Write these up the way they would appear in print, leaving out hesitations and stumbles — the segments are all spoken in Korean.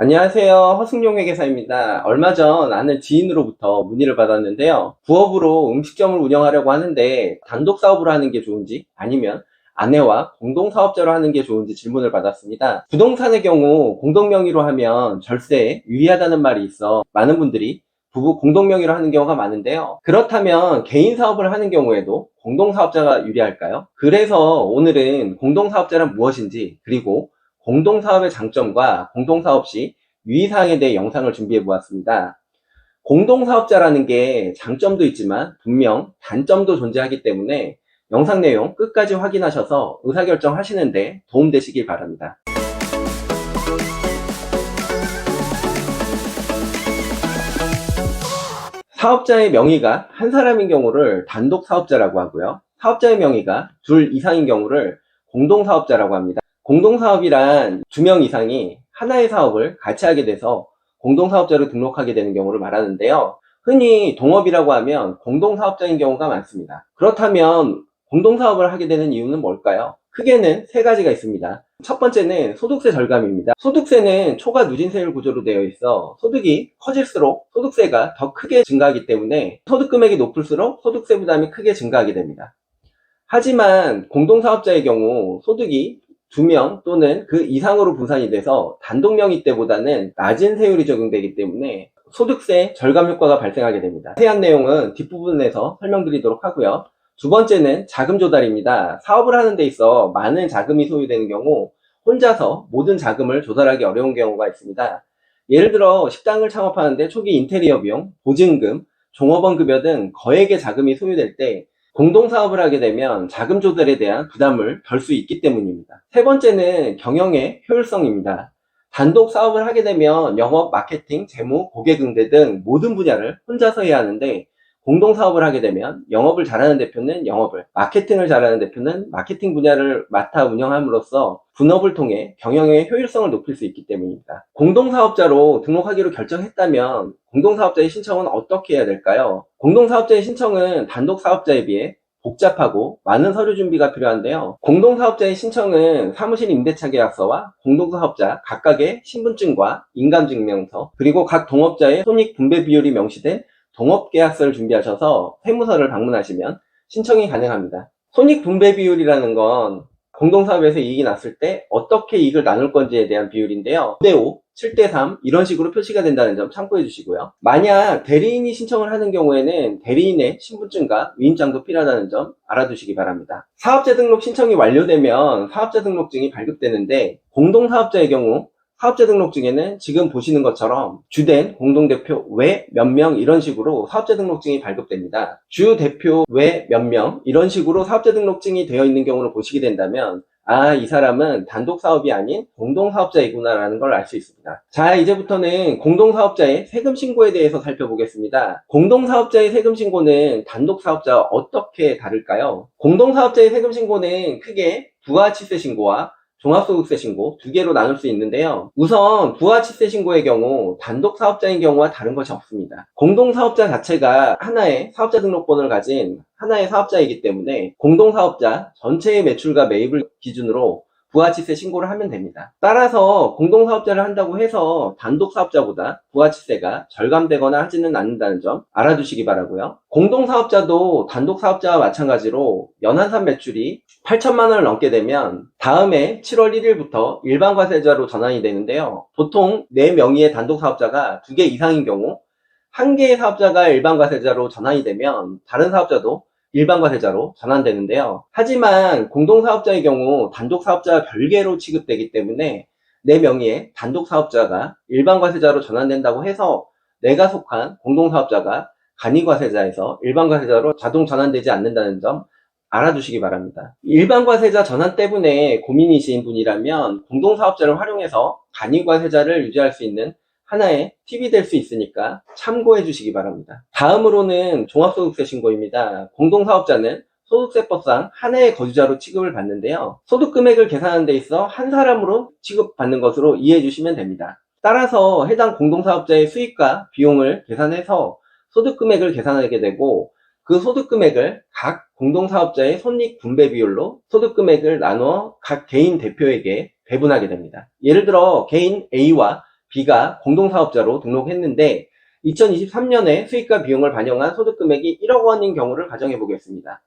안녕하세요. 허승용 회계사입니다. 얼마 전 아는 지인으로부터 문의를 받았는데요. 부업으로 음식점을 운영하려고 하는데 단독 사업으로 하는 게 좋은지 아니면 아내와 공동 사업자로 하는 게 좋은지 질문을 받았습니다. 부동산의 경우 공동 명의로 하면 절세에 유리하다는 말이 있어 많은 분들이 부부 공동 명의로 하는 경우가 많은데요. 그렇다면 개인 사업을 하는 경우에도 공동 사업자가 유리할까요? 그래서 오늘은 공동 사업자란 무엇인지, 그리고 공동사업의 장점과 공동사업 시 유의사항에 대해 영상을 준비해 보았습니다. 공동사업자라는 게 장점도 있지만 분명 단점도 존재하기 때문에 영상 내용 끝까지 확인하셔서 의사결정 하시는데 도움되시길 바랍니다. 사업자의 명의가 한 사람인 경우를 단독 사업자라고 하고요. 사업자의 명의가 둘 이상인 경우를 공동사업자라고 합니다. 공동사업이란 2명 이상이 하나의 사업을 같이 하게 돼서 공동사업자로 등록하게 되는 경우를 말하는데요. 흔히 동업이라고 하면 공동사업자인 경우가 많습니다. 그렇다면 공동사업을 하게 되는 이유는 뭘까요? 크게는 세 가지가 있습니다. 첫 번째는 소득세 절감입니다. 소득세는 초과 누진세율 구조로 되어 있어 소득이 커질수록 소득세가 더 크게 증가하기 때문에 소득 금액이 높을수록 소득세 부담이 크게 증가하게 됩니다. 하지만 공동사업자의 경우 소득이 2명 또는 그 이상으로 분산이 돼서 단독 명의 때보다는 낮은 세율이 적용되기 때문에 소득세 절감 효과가 발생하게 됩니다. 자세한 내용은 뒷부분에서 설명드리도록 하고요. 두 번째는 자금 조달입니다. 사업을 하는 데 있어 많은 자금이 소요되는 경우 혼자서 모든 자금을 조달하기 어려운 경우가 있습니다. 예를 들어 식당을 창업하는데 초기 인테리어 비용, 보증금, 종업원 급여 등 거액의 자금이 소요될 때 공동사업을 하게 되면 자금 조달에 대한 부담을 덜 수 있기 때문입니다. 세 번째는 경영의 효율성입니다. 단독 사업을 하게 되면 영업, 마케팅, 재무, 고객 응대 등 모든 분야를 혼자서 해야 하는데, 공동사업을 하게 되면 영업을 잘하는 대표는 영업을, 마케팅을 잘하는 대표는 마케팅 분야를 맡아 운영함으로써 분업을 통해 경영의 효율성을 높일 수 있기 때문입니다. 공동사업자로 등록하기로 결정했다면 공동사업자의 신청은 어떻게 해야 될까요? 공동사업자의 신청은 단독사업자에 비해 복잡하고 많은 서류 준비가 필요한데요. 공동사업자의 신청은 사무실 임대차 계약서와 공동사업자 각각의 신분증과 인감증명서, 그리고 각 동업자의 손익 분배 비율이 명시된 동업계약서를 준비하셔서 세무서를 방문하시면 신청이 가능합니다. 손익 분배 비율이라는 건 공동사업에서 이익이 났을 때 어떻게 이익을 나눌 건지에 대한 비율인데요. 5대5, 7대3 이런 식으로 표시가 된다는 점 참고해 주시고요. 만약 대리인이 신청을 하는 경우에는 대리인의 신분증과 위임장도 필요하다는 점 알아두시기 바랍니다. 사업자 등록 신청이 완료되면 사업자 등록증이 발급되는데, 공동사업자의 경우 사업자 등록증에는 지금 보시는 것처럼 주된 공동대표 외 몇 명 이런 식으로 사업자 등록증이 발급됩니다. 주 대표 외 몇 명 이런 식으로 사업자 등록증이 되어 있는 경우를 보시게 된다면, 아, 이 사람은 단독 사업이 아닌 공동사업자이구나 라는 걸 알 수 있습니다. 자, 이제부터는 공동사업자의 세금 신고에 대해서 살펴보겠습니다. 공동사업자의 세금 신고는 단독 사업자와 어떻게 다를까요? 공동사업자의 세금 신고는 크게 부가가치세 신고와 종합소득세 신고 두 개로 나눌 수 있는데요. 우선 부가가치세 신고의 경우 단독 사업자인 경우와 다른 것이 없습니다. 공동사업자 자체가 하나의 사업자 등록번호를 가진 하나의 사업자이기 때문에 공동사업자 전체의 매출과 매입을 기준으로 부가가치세 신고를 하면 됩니다. 따라서 공동사업자를 한다고 해서 단독 사업자보다 부가가치세가 절감되거나 하지는 않는다는 점 알아두시기 바라고요. 공동사업자도 단독 사업자와 마찬가지로 연한산 매출이 8천만 원을 넘게 되면 다음해 7월 1일부터 일반과세자로 전환이 되는데요. 보통 4명의 단독 사업자가 2개 이상인 경우 1개의 사업자가 일반과세자로 전환이 되면 다른 사업자도 일반과세자로 전환되는데요. 하지만 공동사업자의 경우 단독사업자와 별개로 취급되기 때문에 내 명의의 단독사업자가 일반과세자로 전환된다고 해서 내가 속한 공동사업자가 간이과세자에서 일반과세자로 자동 전환되지 않는다는 점 알아두시기 바랍니다. 일반과세자 전환 때문에 고민이신 분이라면 공동사업자를 활용해서 간이과세자를 유지할 수 있는 하나의 팁이 될 수 있으니까 참고해 주시기 바랍니다. 다음으로는 종합소득세 신고입니다. 공동사업자는 소득세법상 한 해의 거주자로 취급을 받는데요. 소득금액을 계산하는 데 있어 한 사람으로 취급받는 것으로 이해해 주시면 됩니다. 따라서 해당 공동사업자의 수익과 비용을 계산해서 소득금액을 계산하게 되고, 그 소득금액을 각 공동사업자의 손익 분배 비율로 소득금액을 나누어 각 개인 대표에게 배분하게 됩니다. 예를 들어 개인 A와 B가 공동사업자로 등록했는데 2023년에 수익과 비용을 반영한 소득금액이 1억 원인 경우를 가정해 보겠습니다.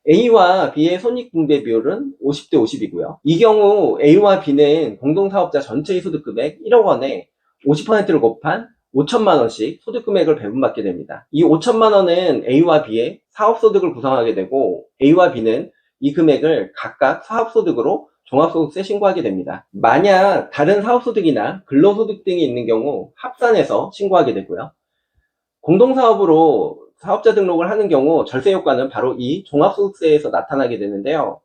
A와 B의 손익분배 비율은 50대 50이고요. 이 경우 A와 B는 공동사업자 전체의 소득금액 1억 원에 50%를 곱한 5천만 원씩 소득금액을 배분받게 됩니다. 이 5천만 원은 A와 B의 사업소득을 구성하게 되고 A와 B는 이 금액을 각각 사업소득으로 종합소득세 신고하게 됩니다. 만약 다른 사업소득이나 근로소득 등이 있는 경우 합산해서 신고하게 되고요. 공동사업으로 사업자 등록을 하는 경우 절세 효과는 바로 이 종합소득세에서 나타나게 되는데요.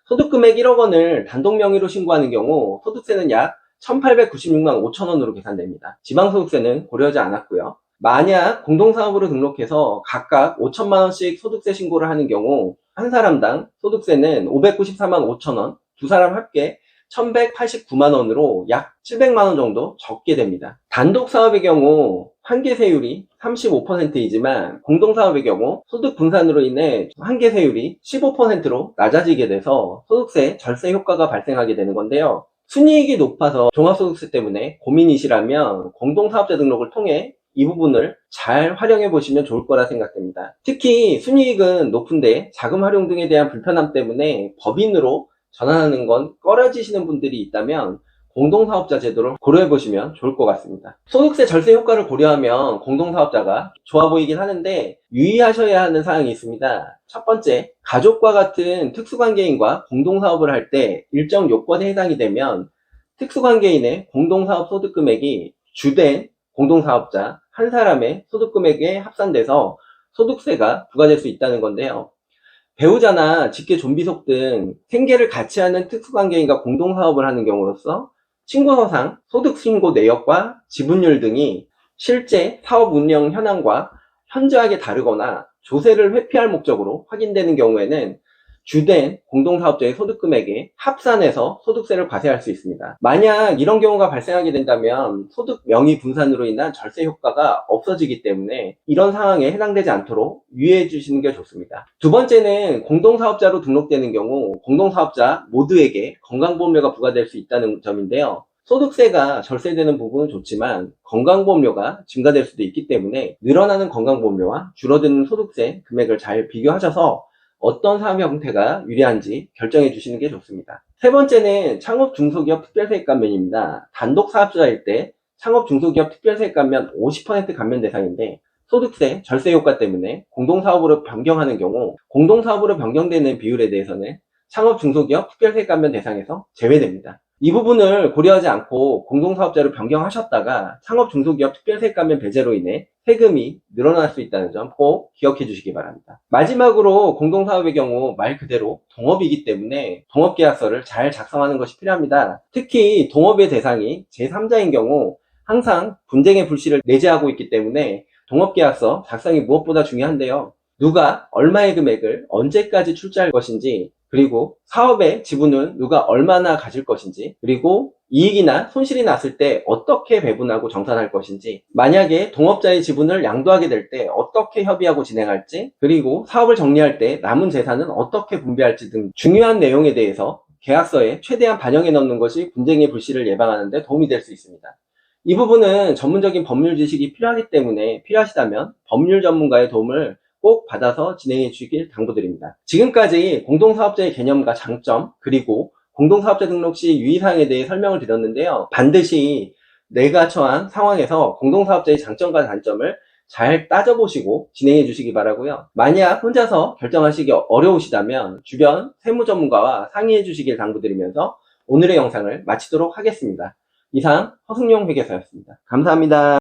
소득금액 1억 원을 단독 명의로 신고하는 경우 소득세는 약 1,896만 5천 원으로 계산됩니다. 지방소득세는 고려하지 않았고요. 만약 공동사업으로 등록해서 각각 5천만 원씩 소득세 신고를 하는 경우 한 사람당 소득세는 594만 5천 원, 두 사람 합계 1,189만 원으로 약 700만 원 정도 적게 됩니다. 단독 사업의 경우 한계세율이 35%이지만 공동사업의 경우 소득 분산으로 인해 한계세율이 15%로 낮아지게 돼서 소득세 절세 효과가 발생하게 되는 건데요. 순이익이 높아서 종합소득세 때문에 고민이시라면 공동사업자 등록을 통해 이 부분을 잘 활용해 보시면 좋을 거라 생각됩니다. 특히 순이익은 높은데 자금 활용 등에 대한 불편함 때문에 법인으로 전환하는 건 꺼려지시는 분들이 있다면 공동사업자 제도를 고려해 보시면 좋을 것 같습니다. 소득세 절세 효과를 고려하면 공동사업자가 좋아 보이긴 하는데 유의하셔야 하는 사항이 있습니다. 첫 번째, 가족과 같은 특수관계인과 공동사업을 할 때 일정 요건에 해당이 되면 특수관계인의 공동사업 소득금액이 주된 공동사업자 한 사람의 소득금액에 합산돼서 소득세가 부과될 수 있다는 건데요. 배우자나 직계 좀비속 등 생계를 같이 하는 특수관계인과 공동사업을 하는 경우로서 신고서상 소득신고 내역과 지분율 등이 실제 사업 운영 현황과 현저하게 다르거나 조세를 회피할 목적으로 확인되는 경우에는 주된 공동사업자의 소득금액에 합산해서 소득세를 과세할 수 있습니다. 만약 이런 경우가 발생하게 된다면 소득 명의 분산으로 인한 절세 효과가 없어지기 때문에 이런 상황에 해당되지 않도록 유의해 주시는 게 좋습니다. 두 번째는 공동사업자로 등록되는 경우 공동사업자 모두에게 건강보험료가 부과될 수 있다는 점인데요. 소득세가 절세되는 부분은 좋지만 건강보험료가 증가될 수도 있기 때문에 늘어나는 건강보험료와 줄어드는 소득세 금액을 잘 비교하셔서 어떤 사업 형태가 유리한지 결정해 주시는 게 좋습니다. 세 번째는 창업 중소기업 특별세액 감면입니다. 단독 사업자일 때 창업 중소기업 특별세액 감면 50% 감면 대상인데 소득세 절세 효과 때문에 공동사업으로 변경하는 경우 공동사업으로 변경되는 비율에 대해서는 창업 중소기업 특별세액 감면 대상에서 제외됩니다. 이 부분을 고려하지 않고 공동사업자로 변경하셨다가 창업 중소기업 특별세액 감면 배제로 인해 세금이 늘어날 수 있다는 점 꼭 기억해 주시기 바랍니다. 마지막으로 공동사업의 경우 말 그대로 동업이기 때문에 동업계약서를 잘 작성하는 것이 필요합니다. 특히 동업의 대상이 제3자인 경우 항상 분쟁의 불씨를 내재하고 있기 때문에 동업계약서 작성이 무엇보다 중요한데요. 누가 얼마의 금액을 언제까지 출자할 것인지, 그리고 사업의 지분은 누가 얼마나 가질 것인지, 그리고 이익이나 손실이 났을 때 어떻게 배분하고 정산할 것인지, 만약에 동업자의 지분을 양도하게 될 때 어떻게 협의하고 진행할지, 그리고 사업을 정리할 때 남은 재산은 어떻게 분배할지 등 중요한 내용에 대해서 계약서에 최대한 반영해 넣는 것이 분쟁의 불씨를 예방하는 데 도움이 될 수 있습니다. 이 부분은 전문적인 법률 지식이 필요하기 때문에 필요하시다면 법률 전문가의 도움을 꼭 받아서 진행해 주시길 당부드립니다. 지금까지 공동사업자의 개념과 장점, 그리고 공동사업자 등록 시 유의사항에 대해 설명을 드렸는데요. 반드시 내가 처한 상황에서 공동사업자의 장점과 단점을 잘 따져보시고 진행해 주시기 바라고요. 만약 혼자서 결정하시기 어려우시다면 주변 세무 전문가와 상의해 주시길 당부드리면서 오늘의 영상을 마치도록 하겠습니다. 이상 허승용 회계사였습니다. 감사합니다.